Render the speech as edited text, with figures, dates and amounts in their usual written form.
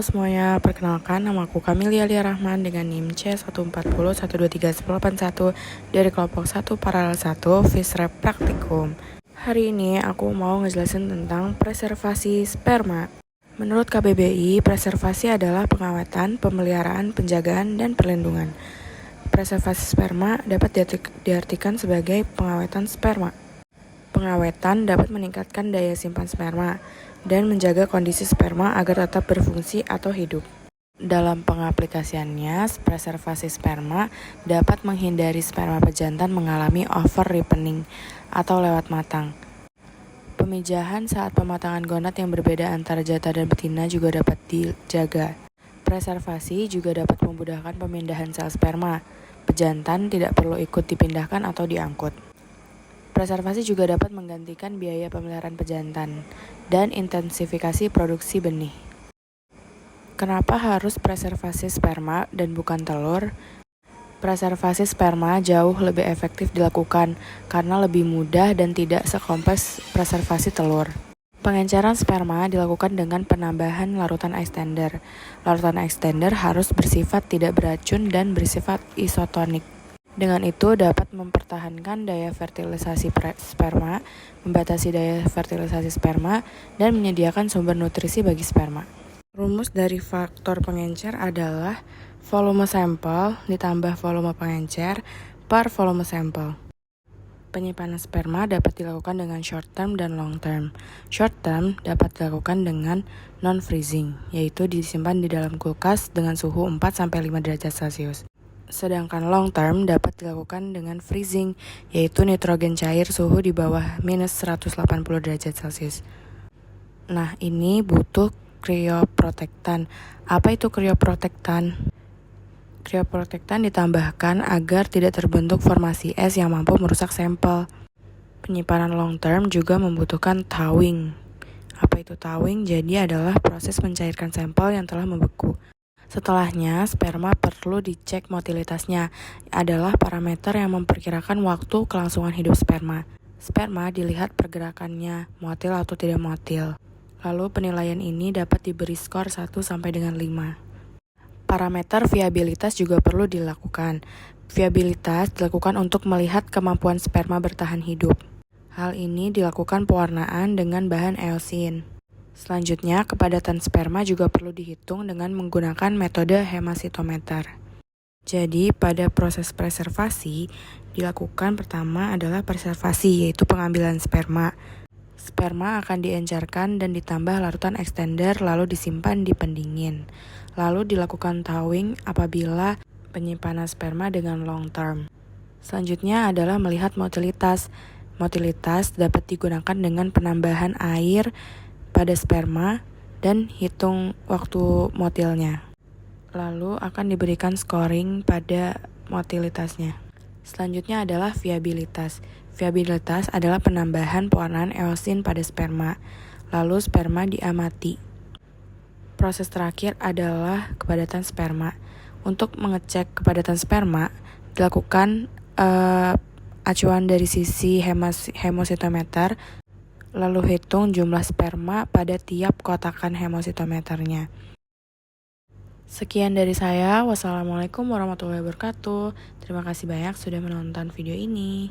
semuanya, perkenalkan nama aku Kamelia Lia Rahman dengan NIM C140123181 dari kelompok 1 paralel 1 Fisrep Praktikum. Hari ini aku mau ngejelasin tentang preservasi sperma. Menurut KBBI, preservasi adalah pengawetan, pemeliharaan, penjagaan, dan perlindungan. Preservasi sperma dapat diartikan sebagai pengawetan sperma. Pengawetan dapat meningkatkan daya simpan sperma dan menjaga kondisi sperma agar tetap berfungsi atau hidup. Dalam pengaplikasiannya, preservasi sperma dapat menghindari sperma pejantan mengalami over-ripening atau lewat matang. Pemijahan saat pematangan gonad yang berbeda antara jantan dan betina juga dapat dijaga. Preservasi juga dapat memudahkan pemindahan sel sperma. Pejantan tidak perlu ikut dipindahkan atau diangkut. Preservasi juga dapat menggantikan biaya pemeliharaan pejantan dan intensifikasi produksi benih. Kenapa harus preservasi sperma dan bukan telur? Preservasi sperma jauh lebih efektif dilakukan karena lebih mudah dan tidak sekompleks preservasi telur. Pengenceran sperma dilakukan dengan penambahan larutan extender. Larutan extender harus bersifat tidak beracun dan bersifat isotonik. Dengan itu dapat mempertahankan daya fertilisasi sperma, membatasi daya fertilisasi sperma, dan menyediakan sumber nutrisi bagi sperma. Rumus dari faktor pengencer adalah volume sampel ditambah volume pengencer per volume sampel. Penyimpanan sperma dapat dilakukan dengan short term dan long term. Short term dapat dilakukan dengan non-freezing, yaitu disimpan di dalam kulkas dengan suhu 4-5 derajat Celcius. Sedangkan long term dapat dilakukan dengan freezing, yaitu nitrogen cair suhu di bawah minus 180 derajat Celcius. Nah, ini butuh cryoprotectant. Apa itu cryoprotectant? Cryoprotectant ditambahkan agar tidak terbentuk formasi es yang mampu merusak sampel. Penyimpanan long term juga membutuhkan thawing. Apa itu thawing? Jadi adalah proses mencairkan sampel yang telah membeku. Setelahnya, sperma perlu dicek motilitasnya, adalah parameter yang memperkirakan waktu kelangsungan hidup sperma. Sperma dilihat pergerakannya, motil atau tidak motil. Lalu penilaian ini dapat diberi skor 1 sampai dengan 5. Parameter viabilitas juga perlu dilakukan. Viabilitas dilakukan untuk melihat kemampuan sperma bertahan hidup. Hal ini dilakukan pewarnaan dengan bahan eosin. Selanjutnya, kepadatan sperma juga perlu dihitung dengan menggunakan metode hemasitometer. Jadi, pada proses preservasi, dilakukan pertama adalah preservasi, yaitu pengambilan sperma. Sperma akan diencerkan dan ditambah larutan extender lalu disimpan di pendingin. Lalu dilakukan thawing apabila penyimpanan sperma dengan long term. Selanjutnya adalah melihat motilitas. Motilitas dapat digunakan dengan penambahan air pada sperma dan hitung waktu motilnya. Lalu akan diberikan scoring pada motilitasnya. Selanjutnya adalah viabilitas. Viabilitas adalah penambahan pewarnaan eosin pada sperma. Lalu sperma diamati. Proses terakhir adalah kepadatan sperma. Untuk mengecek kepadatan sperma, dilakukan acuan dari sisi hemositometer, lalu hitung jumlah sperma pada tiap kotakan hemositometernya. Sekian dari saya. Wassalamualaikum warahmatullahi wabarakatuh. Terima kasih banyak sudah menonton video ini.